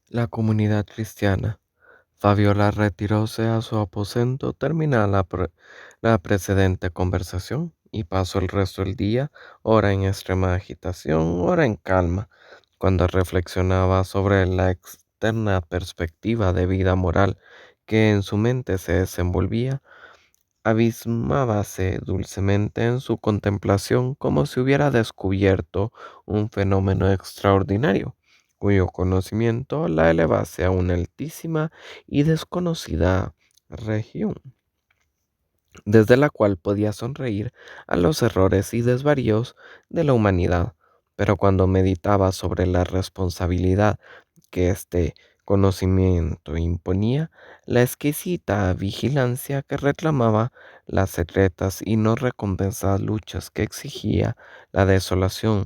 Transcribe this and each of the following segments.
La comunidad cristiana. Fabiola retiróse a su aposento terminada la precedente conversación y pasó el resto del día, ora en extrema agitación, ora en calma, cuando reflexionaba sobre la externa perspectiva de vida moral que en su mente se desenvolvía. Abismábase dulcemente en su contemplación como si hubiera descubierto un fenómeno extraordinario, cuyo conocimiento la elevase a una altísima y desconocida región, desde la cual podía sonreír a los errores y desvaríos de la humanidad. Pero cuando meditaba sobre la responsabilidad que este conocimiento imponía, la exquisita vigilancia que reclamaba, las secretas y no recompensadas luchas que exigía, la desolación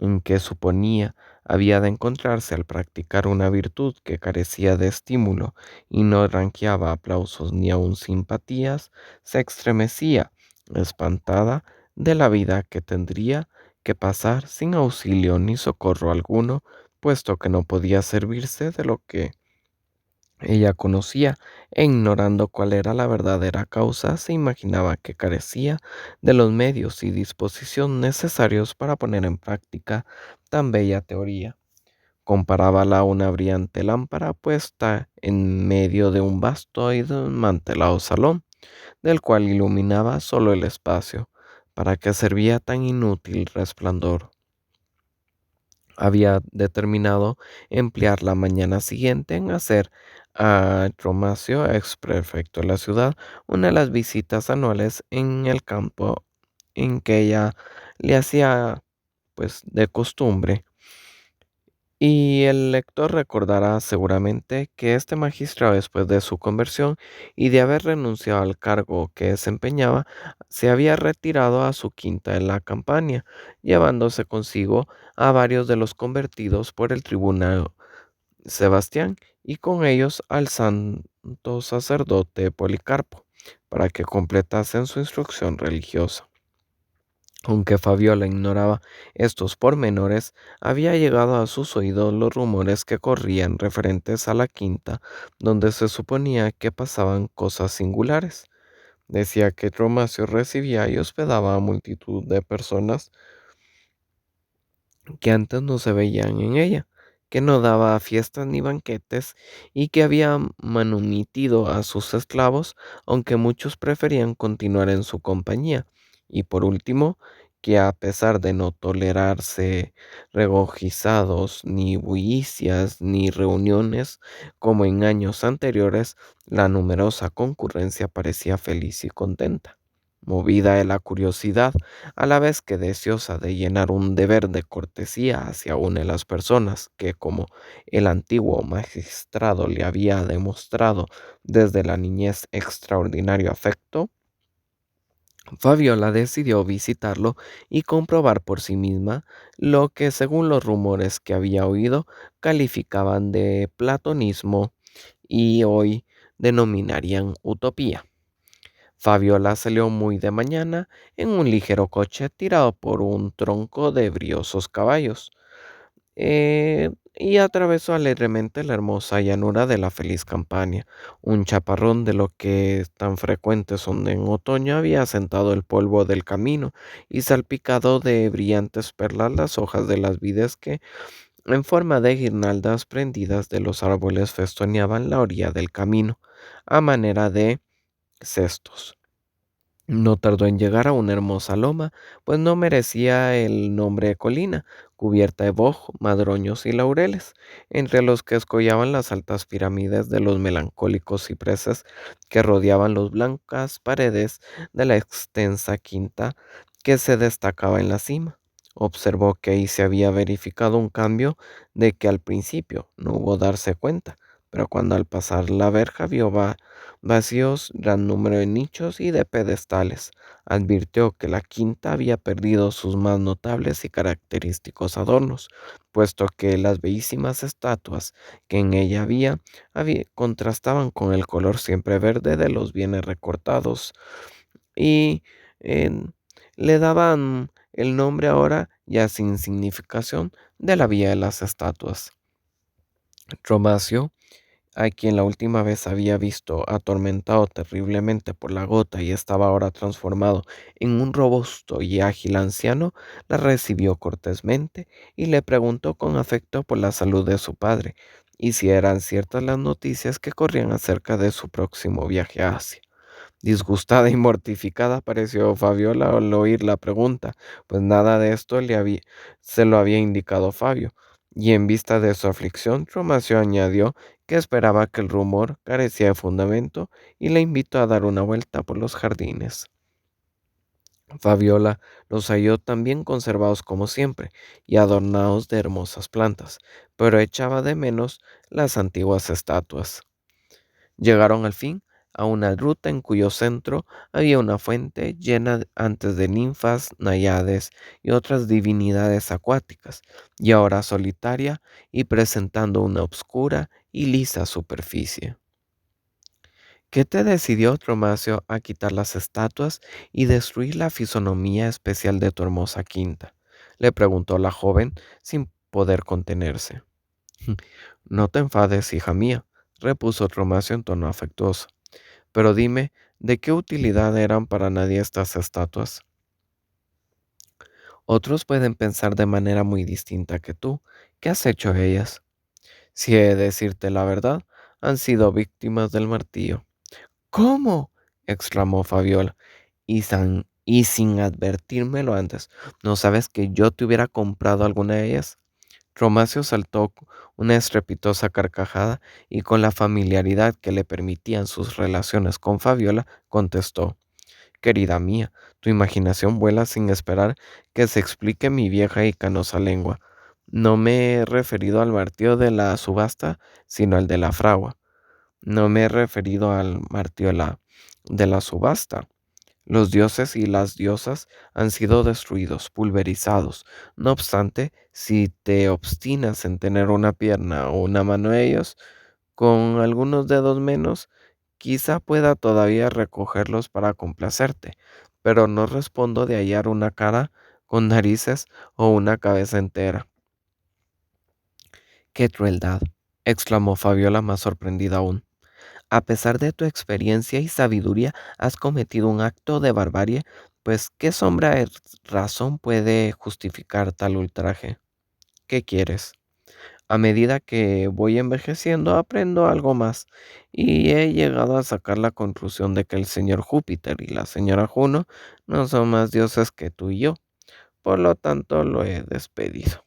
en que suponía había de encontrarse al practicar una virtud que carecía de estímulo y no ranqueaba aplausos ni aun simpatías, se estremecía, espantada de la vida que tendría que pasar sin auxilio ni socorro alguno, puesto que no podía servirse de lo que ella conocía, e ignorando cuál era la verdadera causa, se imaginaba que carecía de los medios y disposición necesarios para poner en práctica tan bella teoría. Comparábala a una brillante lámpara puesta en medio de un vasto y desmantelado salón, del cual iluminaba solo el espacio. ¿Para qué servía tan inútil resplandor? Había determinado emplear la mañana siguiente en hacer a Romacio, ex prefecto de la ciudad, una de las visitas anuales en el campo en que ella le hacía pues de costumbre. Y el lector recordará seguramente que este magistrado, después de su conversión y de haber renunciado al cargo que desempeñaba, se había retirado a su quinta en la campaña, llevándose consigo a varios de los convertidos por el tribunal Sebastián y con ellos al santo sacerdote Policarpo, para que completasen su instrucción religiosa. Aunque Fabiola ignoraba estos pormenores, había llegado a sus oídos los rumores que corrían referentes a la quinta, donde se suponía que pasaban cosas singulares. Decía que Tromacio recibía y hospedaba a multitud de personas que antes no se veían en ella, que no daba fiestas ni banquetes y que había manumitido a sus esclavos, aunque muchos preferían continuar en su compañía. Y por último, que a pesar de no tolerarse regocijados, ni bullicias, ni reuniones, como en años anteriores, la numerosa concurrencia parecía feliz y contenta. Movida de la curiosidad, a la vez que deseosa de llenar un deber de cortesía hacia una de las personas que, como el antiguo magistrado le había demostrado desde la niñez extraordinario afecto, Fabiola decidió visitarlo y comprobar por sí misma lo que, según los rumores que había oído, calificaban de platonismo y hoy denominarían utopía. Fabiola salió muy de mañana en un ligero coche tirado por un tronco de briosos caballos, y atravesó alegremente la hermosa llanura de la feliz campaña. Un chaparrón de lo que tan frecuentes son en otoño había asentado el polvo del camino y salpicado de brillantes perlas las hojas de las vides que, en forma de guirnaldas prendidas de los árboles, festoneaban la orilla del camino, a manera de cestos. No tardó en llegar a una hermosa loma, pues no merecía el nombre de colina, cubierta de boj, madroños y laureles, entre los que escollaban las altas pirámides de los melancólicos cipreses que rodeaban las blancas paredes de la extensa quinta que se destacaba en la cima. Observó que ahí se había verificado un cambio de que al principio no hubo darse cuenta, pero cuando al pasar la verja vio vacíos, gran número de nichos y de pedestales. Advirtió que la quinta había perdido sus más notables y característicos adornos, puesto que las bellísimas estatuas que en ella contrastaban con el color siempre verde de los bienes recortados y eh, le daban el nombre ahora ya sin significación de la Vía de las Estatuas. Tromacio, a quien la última vez había visto atormentado terriblemente por la gota y estaba ahora transformado en un robusto y ágil anciano, la recibió cortésmente y le preguntó con afecto por la salud de su padre y si eran ciertas las noticias que corrían acerca de su próximo viaje a Asia. Disgustada y mortificada pareció Fabiola al oír la pregunta, pues nada de esto se lo había indicado Fabio, y en vista de su aflicción, Tromacio añadió que esperaba que el rumor carecía de fundamento y le invitó a dar una vuelta por los jardines. Fabiola los halló tan bien conservados como siempre y adornados de hermosas plantas, pero echaba de menos las antiguas estatuas. Llegaron al fin a una gruta en cuyo centro había una fuente llena antes de ninfas, náyades y otras divinidades acuáticas, y ahora solitaria y presentando una obscura y lisa superficie. ¿Qué te decidió, Tromacio, a quitar las estatuas y destruir la fisonomía especial de tu hermosa quinta? Le preguntó la joven sin poder contenerse. No te enfades, hija mía, repuso Tromacio en tono afectuoso. Pero dime, ¿de qué utilidad eran para nadie estas estatuas? Otros pueden pensar de manera muy distinta que tú. ¿Qué has hecho ellas? Si he de decirte la verdad, han sido víctimas del martillo. ¿Cómo? Exclamó Fabiola. Y sin advertírmelo antes, ¿no sabes que yo te hubiera comprado alguna de ellas? Romacio saltó una estrepitosa carcajada y con la familiaridad que le permitían sus relaciones con Fabiola, contestó. Querida mía, tu imaginación vuela sin esperar que se explique mi vieja y canosa lengua. No me he referido al martillo de la subasta, sino al de la fragua. No me he referido al martillo de la subasta. Los dioses y las diosas han sido destruidos, pulverizados. No obstante, si te obstinas en tener una pierna o una mano de ellos, con algunos dedos menos, quizá pueda todavía recogerlos para complacerte, pero no respondo de hallar una cara con narices o una cabeza entera. ¡Qué crueldad! Exclamó Fabiola más sorprendida aún. A pesar de tu experiencia y sabiduría, has cometido un acto de barbarie, pues ¿qué sombra de razón puede justificar tal ultraje? ¿Qué quieres? A medida que voy envejeciendo, aprendo algo más, y he llegado a sacar la conclusión de que el señor Júpiter y la señora Juno no son más dioses que tú y yo. Por lo tanto, lo he despedido.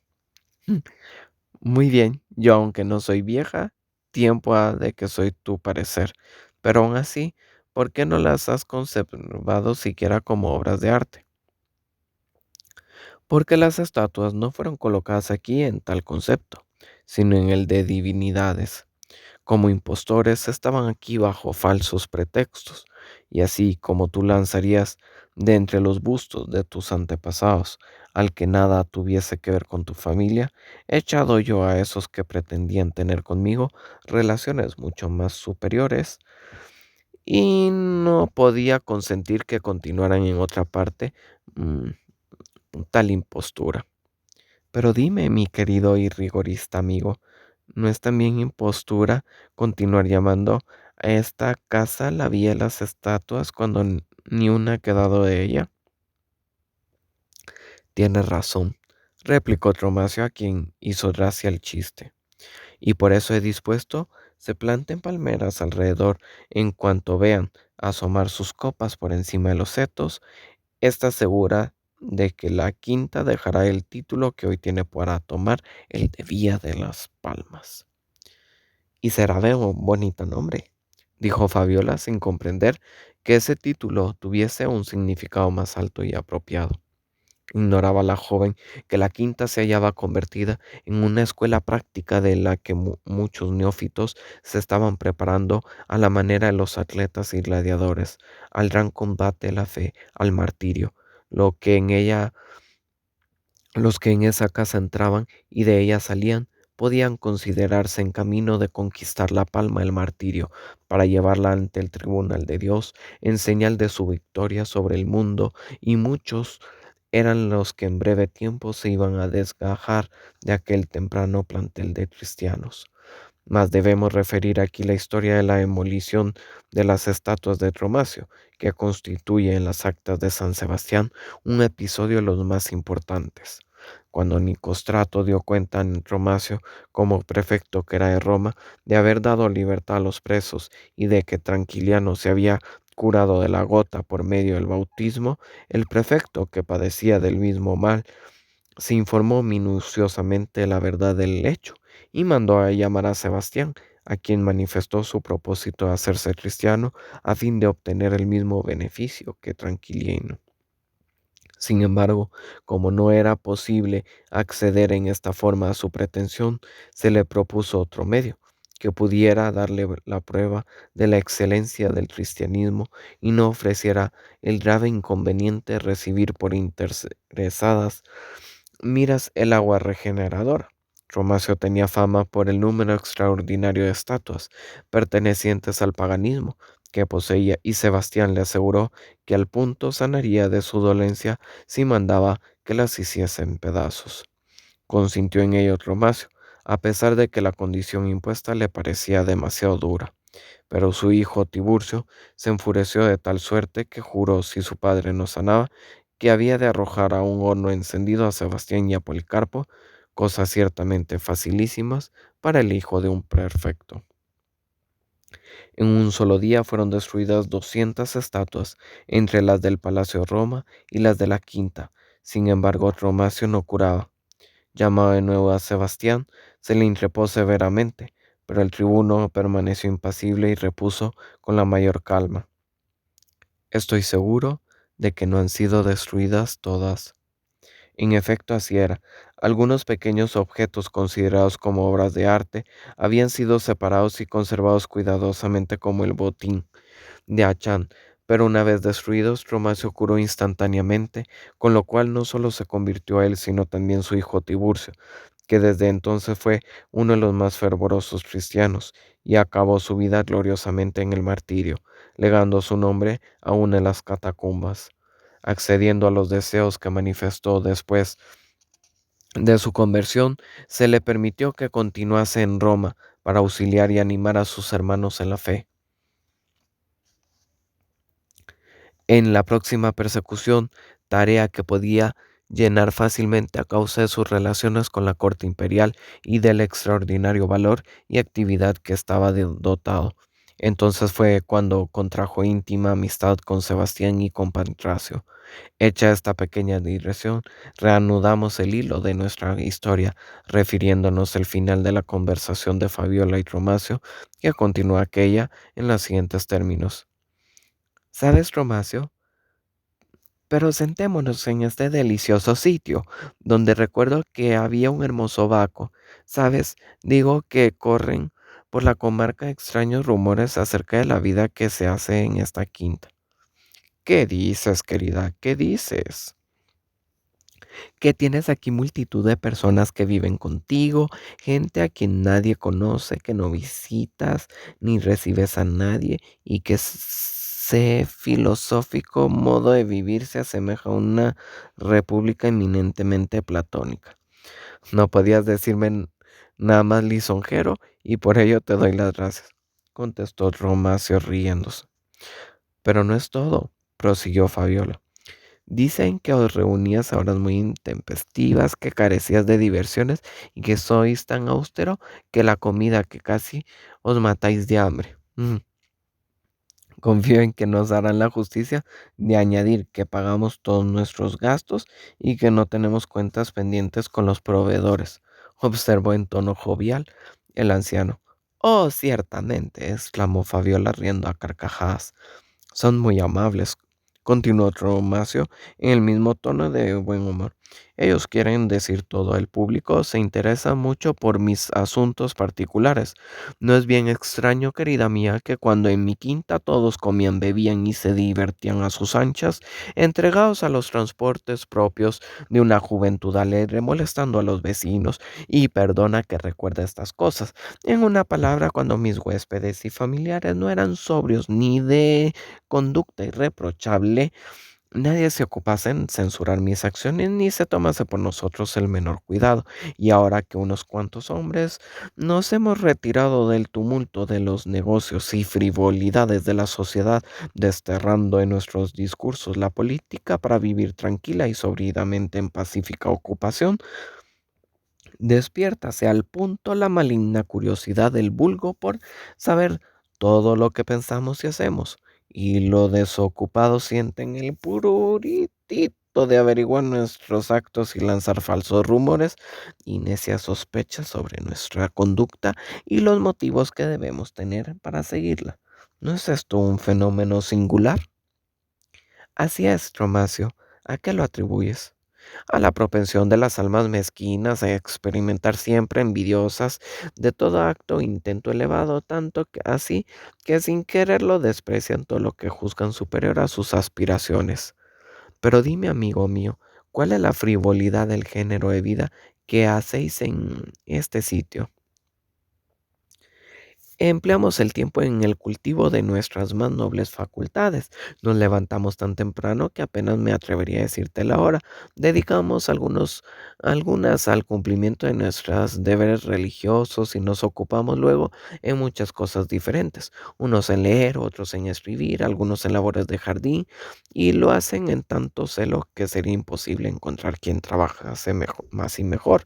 Muy bien, yo aunque no soy vieja, tiempo ha de que soy tu parecer, pero aún así, ¿por qué no las has conservado siquiera como obras de arte? Porque las estatuas no fueron colocadas aquí en tal concepto, sino en el de divinidades. Como impostores estaban aquí bajo falsos pretextos, y así como tú lanzarías de entre los bustos de tus antepasados al que nada tuviese que ver con tu familia, he echado yo a esos que pretendían tener conmigo relaciones mucho más superiores y no podía consentir que continuaran en otra parte tal impostura. Pero dime, mi querido y rigorista amigo, ¿no es también impostura continuar llamando a esta casa la vía de las estatuas cuando ni una ha quedado de ella? Tienes razón, replicó Tromacio a quien hizo gracia el chiste, y por eso he dispuesto se planten palmeras alrededor en cuanto vean asomar sus copas por encima de los setos. Está segura de que la quinta dejará el título que hoy tiene para tomar el de Vía de las Palmas. Y será de un bonito nombre, dijo Fabiola sin comprender que ese título tuviese un significado más alto y apropiado. Ignoraba la joven que la quinta se hallaba convertida en una escuela práctica de la que muchos neófitos se estaban preparando a la manera de los atletas y gladiadores, al gran combate de la fe, al martirio, lo que en ella, los que en esa casa entraban y de ella salían podían considerarse en camino de conquistar la palma del martirio para llevarla ante el tribunal de Dios en señal de su victoria sobre el mundo, y muchos eran los que en breve tiempo se iban a desgajar de aquel temprano plantel de cristianos. Mas debemos referir aquí la historia de la demolición de las estatuas de Tromacio, que constituye en las actas de San Sebastián un episodio de los más importantes. Cuando Nicostrato dio cuenta a Tromacio, como prefecto que era de Roma, de haber dado libertad a los presos y de que Tranquiliano se había curado de la gota por medio del bautismo, el prefecto, que padecía del mismo mal, se informó minuciosamente la verdad del hecho y mandó a llamar a Sebastián, a quien manifestó su propósito de hacerse cristiano a fin de obtener el mismo beneficio que Tranquiliano. Sin embargo, como no era posible acceder en esta forma a su pretensión, se le propuso otro medio, que pudiera darle la prueba de la excelencia del cristianismo y no ofreciera el grave inconveniente de recibir por interesadas miras el agua regeneradora. Romacio tenía fama por el número extraordinario de estatuas pertenecientes al paganismo que poseía, y Sebastián le aseguró que al punto sanaría de su dolencia si mandaba que las hiciese en pedazos. Consintió en ello Romacio, a pesar de que la condición impuesta le parecía demasiado dura. Pero su hijo Tiburcio se enfureció de tal suerte que juró, si su padre no sanaba, que había de arrojar a un horno encendido a Sebastián y a Policarpo, cosas ciertamente facilísimas para el hijo de un prefecto. En un solo día fueron destruidas 200 estatuas, entre las del Palacio de Roma y las de la Quinta. Sin embargo, Romacio no curaba. Llamado de nuevo a Sebastián, se le increpó severamente, pero el tribuno permaneció impasible y repuso con la mayor calma: Estoy seguro de que no han sido destruidas todas. En efecto, así era. Algunos pequeños objetos considerados como obras de arte habían sido separados y conservados cuidadosamente como el botín de Achán, pero una vez destruidos, Roma se curó instantáneamente, con lo cual no solo se convirtió a él, sino también su hijo Tiburcio, que desde entonces fue uno de los más fervorosos cristianos, y acabó su vida gloriosamente en el martirio, legando su nombre a una de las catacumbas. Accediendo a los deseos que manifestó después de su conversión, se le permitió que continuase en Roma para auxiliar y animar a sus hermanos en la fe. En la próxima persecución, tarea que podía llenar fácilmente a causa de sus relaciones con la corte imperial y del extraordinario valor y actividad que estaba dotado. Entonces fue cuando contrajo íntima amistad con Sebastián y con Pancracio. Hecha esta pequeña digresión, reanudamos el hilo de nuestra historia, refiriéndonos al final de la conversación de Fabiola y Romacio, que continúa aquella en los siguientes términos. ¿Sabes, Romacio? Pero sentémonos en este delicioso sitio, donde recuerdo que había un hermoso vaco. ¿Sabes? Digo que corren por la comarca extraños rumores acerca de la vida que se hace en esta quinta. ¿Qué dices, querida? ¿Qué dices? Que tienes aquí multitud de personas que viven contigo, gente a quien nadie conoce, que no visitas ni recibes a nadie, y que ese filosófico modo de vivir se asemeja a una república eminentemente platónica. No podías decirme nada más lisonjero, y por ello te doy las gracias, contestó Romacio riéndose. Pero no es todo, prosiguió Fabiola. Dicen que os reunías a horas muy intempestivas, que carecías de diversiones y que sois tan austero que la comida que casi os matáis de hambre. Confío en que nos harán la justicia de añadir que pagamos todos nuestros gastos y que no tenemos cuentas pendientes con los proveedores, observó en tono jovial el anciano. Oh, ciertamente, exclamó Fabiola riendo a carcajadas. Son muy amables, continuó Tromacio en el mismo tono de buen humor. Ellos quieren decir todo. El público se interesa mucho por mis asuntos particulares. No es bien extraño, querida mía, que cuando en mi quinta todos comían, bebían y se divertían a sus anchas, entregados a los transportes propios de una juventud alegre, molestando a los vecinos. Y perdona que recuerde estas cosas. En una palabra, cuando mis huéspedes y familiares no eran sobrios ni de conducta irreprochable, Nadie se ocupase en censurar mis acciones ni se tomase por nosotros el menor cuidado. Y ahora que unos cuantos hombres nos hemos retirado del tumulto de los negocios y frivolidades de la sociedad, desterrando en nuestros discursos la política para vivir tranquila y sobridamente en pacífica ocupación, despiértase al punto la maligna curiosidad del vulgo por saber todo lo que pensamos y hacemos, y los desocupados sienten el pururitito de averiguar nuestros actos y lanzar falsos rumores y necias sospechas sobre nuestra conducta y los motivos que debemos tener para seguirla. ¿No es esto un fenómeno singular? Así es, Tromacio. ¿A qué lo atribuyes? A la propensión de las almas mezquinas a experimentar siempre envidiosas de todo acto o intento elevado, tanto que así que sin quererlo desprecian todo lo que juzgan superior a sus aspiraciones. Pero dime, amigo mío, ¿cuál es la frivolidad del género de vida que hacéis en este sitio? Empleamos el tiempo en el cultivo de nuestras más nobles facultades. Nos levantamos tan temprano que apenas me atrevería a decirte la hora. Dedicamos algunas al cumplimiento de nuestros deberes religiosos y nos ocupamos luego en muchas cosas diferentes. Unos en leer, otros en escribir, algunos en labores de jardín y lo hacen en tanto celo que sería imposible encontrar quien trabajase más y mejor.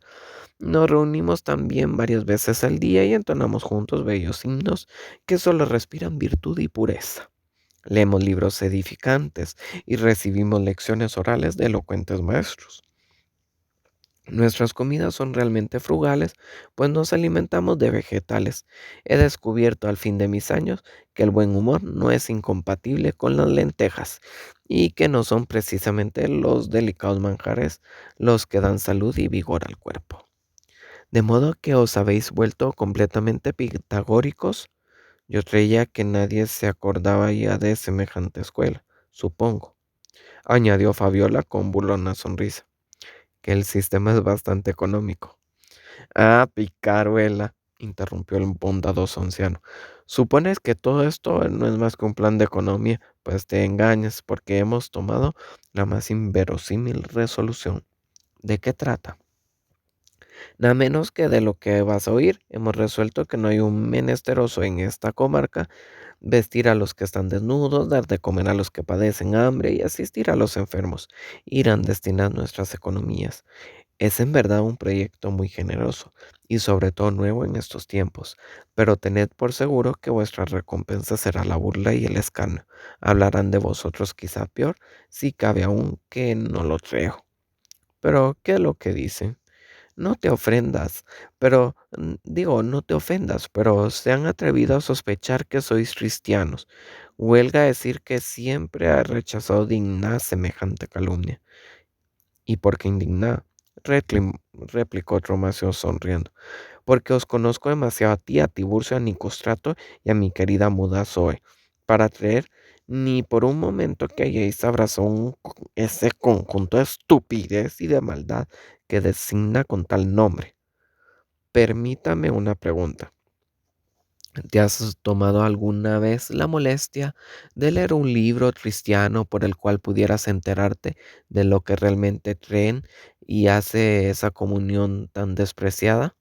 Nos reunimos también varias veces al día y entonamos juntos bellos himnos que solo respiran virtud y pureza. Leemos libros edificantes y recibimos lecciones orales de elocuentes maestros. Nuestras comidas son realmente frugales, pues nos alimentamos de vegetales. He descubierto al fin de mis años que el buen humor no es incompatible con las lentejas y que no son precisamente los delicados manjares los que dan salud y vigor al cuerpo. De modo que os habéis vuelto completamente pitagóricos. Yo creía que nadie se acordaba ya de semejante escuela, supongo, añadió Fabiola con burlona sonrisa, que el sistema es bastante económico. Ah, picaruela, interrumpió el bondadoso anciano. Supones que todo esto no es más que un plan de economía, pues te engañas porque hemos tomado la más inverosímil resolución. ¿De qué trata? Nada menos que de lo que vas a oír, hemos resuelto que no hay un menesteroso en esta comarca, vestir a los que están desnudos, dar de comer a los que padecen hambre y asistir a los enfermos. Irán destinadas nuestras economías. Es en verdad un proyecto muy generoso y sobre todo nuevo en estos tiempos, pero tened por seguro que vuestra recompensa será la burla y el escarnio. Hablarán de vosotros quizá peor, si cabe aún que no lo creo. Pero, ¿qué es lo que dicen? No te ofendas, pero no te ofendas, pero se han atrevido a sospechar que sois cristianos. Huelga decir que siempre ha rechazado digna semejante calumnia. ¿Y por qué indigna? Replicó Tromacio sonriendo. Porque os conozco demasiado a ti, a Tiburcio, a Nicostrato y a mi querida muda Zoe, para creer ni por un momento que hayáis abrazado ese conjunto de estupidez y de maldad que designa con tal nombre. Permítame una pregunta. ¿Te has tomado alguna vez la molestia de leer un libro cristiano por el cual pudieras enterarte de lo que realmente creen y hace esa comunión tan despreciada?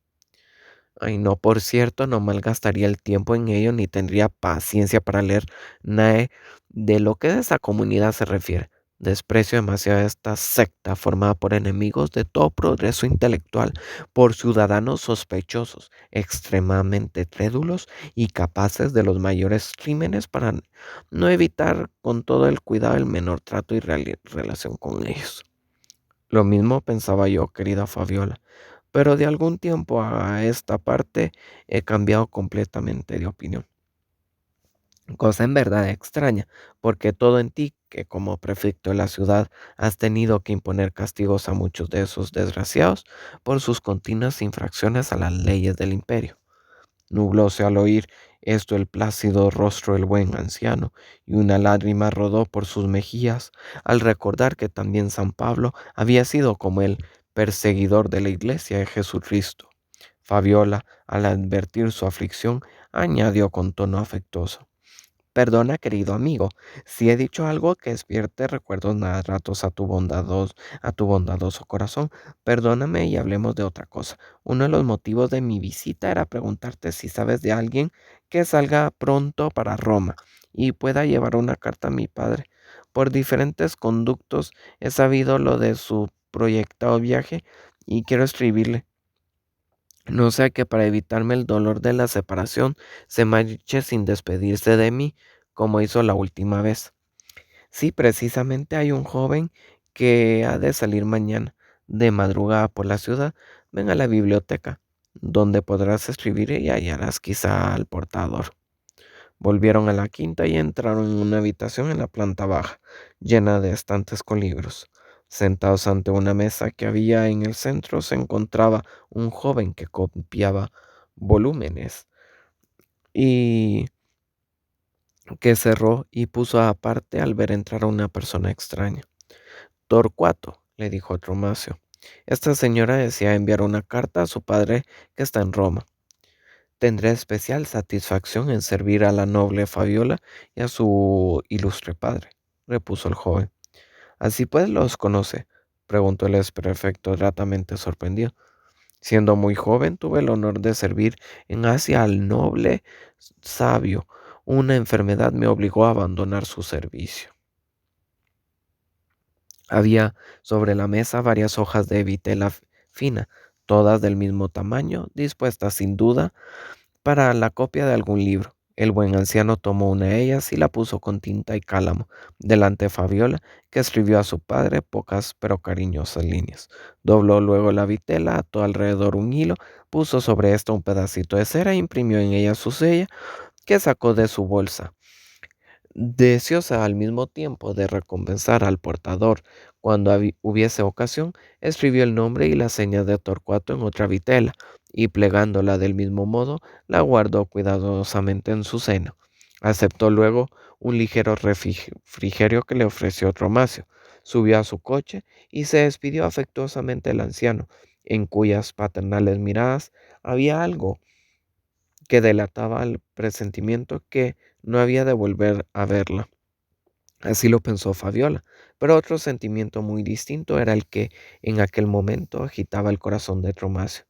Ay, no, por cierto, no malgastaría el tiempo en ello ni tendría paciencia para leer nada de lo que de esa comunidad se refiere. Desprecio demasiado a esta secta formada por enemigos de todo progreso intelectual, por ciudadanos sospechosos, extremadamente crédulos y capaces de los mayores crímenes para no evitar con todo el cuidado el menor trato y relación con ellos. Lo mismo pensaba yo, querida Fabiola, pero de algún tiempo a esta parte he cambiado completamente de opinión. Cosa en verdad extraña, porque todo en ti, que como prefecto de la ciudad has tenido que imponer castigos a muchos de esos desgraciados por sus continuas infracciones a las leyes del imperio. Nublóse al oír esto el plácido rostro del buen anciano, y una lágrima rodó por sus mejillas al recordar que también San Pablo había sido como él, perseguidor de la iglesia de Jesucristo. Fabiola, al advertir su aflicción, añadió con tono afectuoso: Perdona, querido amigo, si he dicho algo que despierte recuerdos nada gratos a tu bondadoso corazón. Perdóname y hablemos de otra cosa. Uno de los motivos de mi visita era preguntarte si sabes de alguien que salga pronto para Roma y pueda llevar una carta a mi padre. Por diferentes conductos he sabido lo de su proyectado viaje y quiero escribirle. No sea que para evitarme el dolor de la separación se marche sin despedirse de mí, como hizo la última vez. Sí, precisamente hay un joven que ha de salir mañana, de madrugada por la ciudad. Ven a la biblioteca, donde podrás escribir y hallarás quizá al portador. Volvieron a la quinta y entraron en una habitación en la planta baja, llena de estantes con libros. Sentados ante una mesa que había en el centro se encontraba un joven que copiaba volúmenes y que cerró y puso aparte al ver entrar a una persona extraña. Torcuato, le dijo Tromacio, esta señora desea enviar una carta a su padre que está en Roma. Tendré especial satisfacción en servir a la noble Fabiola y a su ilustre padre, repuso el joven. Así pues los conoce, preguntó el prefecto gratamente sorprendido. Siendo muy joven tuve el honor de servir en Asia al noble sabio. Una enfermedad me obligó a abandonar su servicio. Había sobre la mesa varias hojas de vitela fina, todas del mismo tamaño, dispuestas sin duda para la copia de algún libro. El buen anciano tomó una de ellas y la puso con tinta y cálamo delante de Fabiola, que escribió a su padre pocas pero cariñosas líneas. Dobló luego la vitela, ató alrededor un hilo, puso sobre esto un pedacito de cera e imprimió en ella su sella, que sacó de su bolsa. Deseosa al mismo tiempo de recompensar al portador cuando hubiese ocasión, escribió el nombre y la seña de Torcuato en otra vitela, y plegándola del mismo modo, la guardó cuidadosamente en su seno. Aceptó luego un ligero refrigerio que le ofreció Tromacio, subió a su coche y se despidió afectuosamente el anciano, en cuyas paternales miradas había algo que delataba el presentimiento que no había de volver a verla. Así lo pensó Fabiola, pero otro sentimiento muy distinto era el que en aquel momento agitaba el corazón de Tromacio.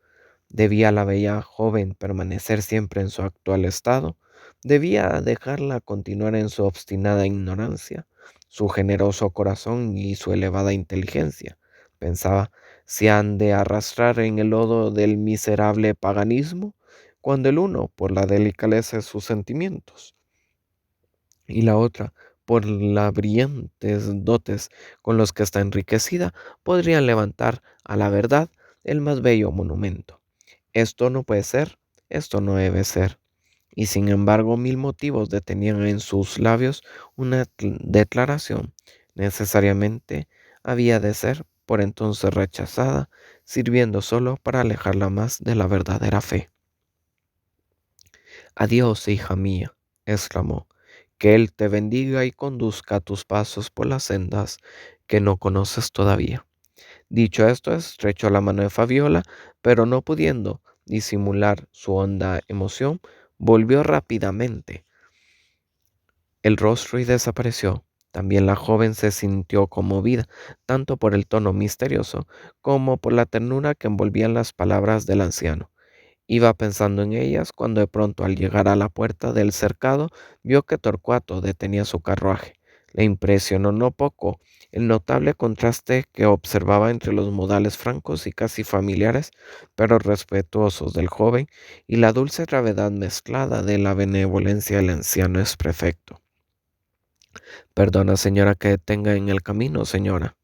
¿Debía la bella joven permanecer siempre en su actual estado? ¿Debía dejarla continuar en su obstinada ignorancia? Su generoso corazón y su elevada inteligencia, pensaba, se han de arrastrar en el lodo del miserable paganismo, cuando el uno, por la delicadeza de sus sentimientos, y la otra, por las brillantes dotes con los que está enriquecida, podrían levantar a la verdad el más bello monumento. Esto no puede ser, esto no debe ser. Y sin embargo, mil motivos detenían en sus labios una declaración. Necesariamente había de ser por entonces rechazada, sirviendo solo para alejarla más de la verdadera fe. Adiós, hija mía, exclamó, que Él te bendiga y conduzca tus pasos por las sendas que no conoces todavía. Dicho esto, estrechó la mano de Fabiola, pero no pudiendo disimular su honda emoción, volvió rápidamente el rostro y desapareció. También la joven se sintió conmovida, tanto por el tono misterioso como por la ternura que envolvían las palabras del anciano. Iba pensando en ellas cuando de pronto al llegar a la puerta del cercado vio que Torcuato detenía su carruaje. Le impresionó no poco el notable contraste que observaba entre los modales francos y casi familiares, pero respetuosos del joven y la dulce gravedad mezclada de la benevolencia del anciano ex prefecto. Perdona, señora, que detenga en el camino, señora,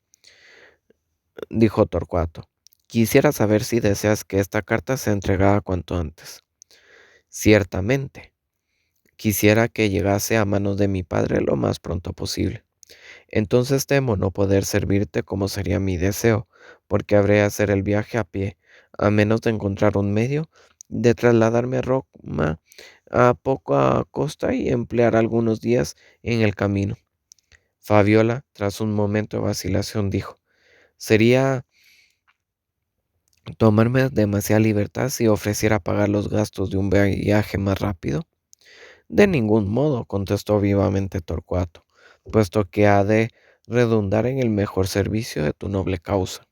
dijo Torcuato. Quisiera saber si deseas que esta carta sea entregada cuanto antes. Ciertamente, quisiera que llegase a manos de mi padre lo más pronto posible. Entonces temo no poder servirte como sería mi deseo, porque habré de hacer el viaje a pie, a menos de encontrar un medio de trasladarme a Roma a poca costa y emplear algunos días en el camino. Fabiola, tras un momento de vacilación, dijo, sería tomarme demasiada libertad si ofreciera pagar los gastos de un viaje más rápido. De ningún modo, contestó vivamente Torcuato, puesto que ha de redundar en el mejor servicio de tu noble causa.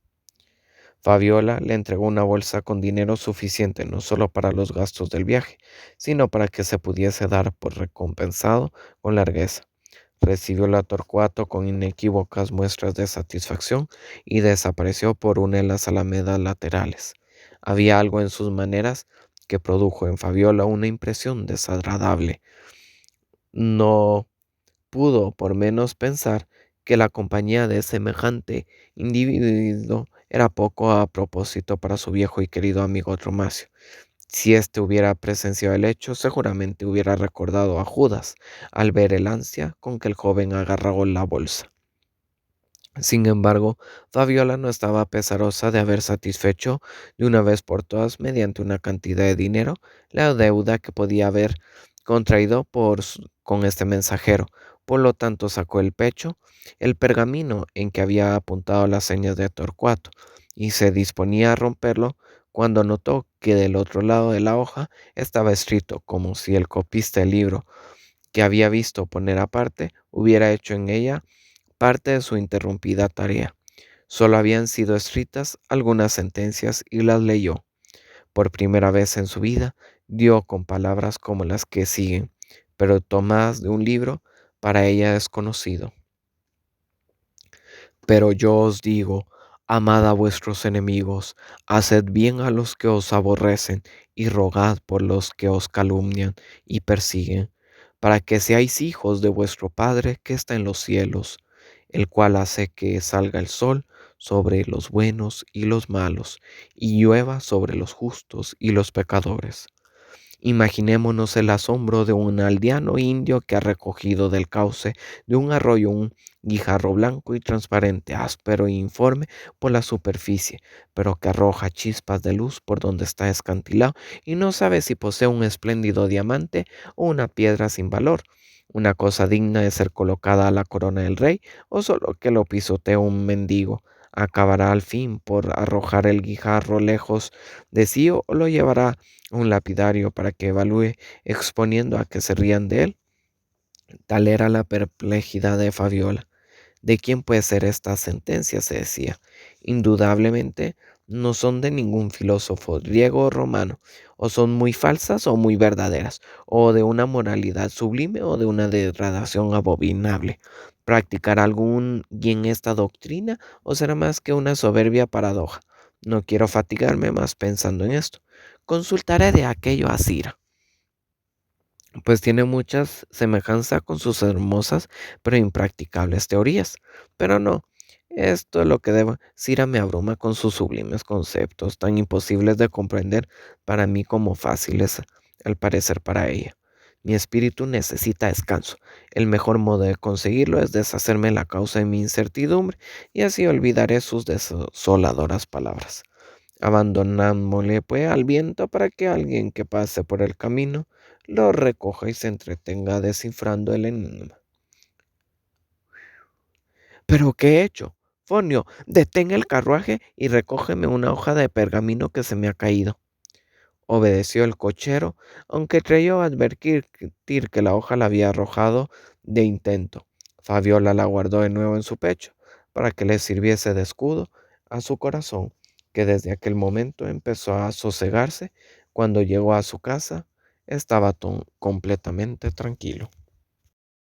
Fabiola le entregó una bolsa con dinero suficiente no solo para los gastos del viaje, sino para que se pudiese dar por recompensado con largueza. Recibió la Torcuato con inequívocas muestras de satisfacción y desapareció por una de las alamedas laterales. Había algo en sus maneras que produjo en Fabiola una impresión desagradable. No pudo por menos pensar que la compañía de semejante individuo era poco a propósito para su viejo y querido amigo Tromacio. Si éste hubiera presenciado el hecho, seguramente hubiera recordado a Judas al ver el ansia con que el joven agarró la bolsa. Sin embargo, Fabiola no estaba pesarosa de haber satisfecho de una vez por todas, mediante una cantidad de dinero, la deuda que podía haber contraído con este mensajero. Por lo tanto, sacó el pecho el pergamino en que había apuntado las señas de Torcuato y se disponía a romperlo cuando notó que del otro lado de la hoja estaba escrito como si el copista del libro que había visto poner aparte hubiera hecho en ella parte de su interrumpida tarea. Solo habían sido escritas algunas sentencias y las leyó. Por primera vez en su vida dio con palabras como las que siguen, pero tomadas de un libro para ella desconocido. Pero yo os digo, amad a vuestros enemigos, haced bien a los que os aborrecen, y rogad por los que os calumnian y persiguen, para que seáis hijos de vuestro Padre que está en los cielos, el cual hace que salga el sol sobre los buenos y los malos, y llueva sobre los justos y los pecadores. Imaginémonos el asombro de un aldeano indio que ha recogido del cauce de un arroyo un guijarro blanco y transparente, áspero e informe por la superficie, pero que arroja chispas de luz por donde está escantilado y no sabe si posee un espléndido diamante o una piedra sin valor, una cosa digna de ser colocada a la corona del rey o solo que lo pisotee un mendigo. Acabará al fin por arrojar el guijarro lejos de sí o lo llevará un lapidario para que evalúe, exponiendo a que se rían de él. Tal era la perplejidad de Fabiola. ¿De quién puede ser esta sentencia?, se decía. Indudablemente no son de ningún filósofo griego o romano, o son muy falsas o muy verdaderas, o de una moralidad sublime o de una degradación abominable. ¿Practicará algún bien esta doctrina o será más que una soberbia paradoja? No quiero fatigarme más pensando en esto. Consultaré de aquello a Cira, pues tiene muchas semejanza con sus hermosas pero impracticables teorías. Pero no, esto es lo que debo. Cira me abruma con sus sublimes conceptos, tan imposibles de comprender para mí como fáciles al parecer para ella. Mi espíritu necesita descanso. El mejor modo de conseguirlo es deshacerme la causa de mi incertidumbre y así olvidaré sus desoladoras palabras. Abandonámosle pues al viento para que alguien que pase por el camino lo recoja y se entretenga descifrando el enigma. ¿Pero qué he hecho? Fonio, detén el carruaje y recógeme una hoja de pergamino que se me ha caído. Obedeció el cochero, aunque creyó advertir que la hoja la había arrojado de intento. Fabiola la guardó de nuevo en su pecho, para que le sirviese de escudo a su corazón, que desde aquel momento empezó a sosegarse. Cuando llegó a su casa, estaba completamente tranquilo.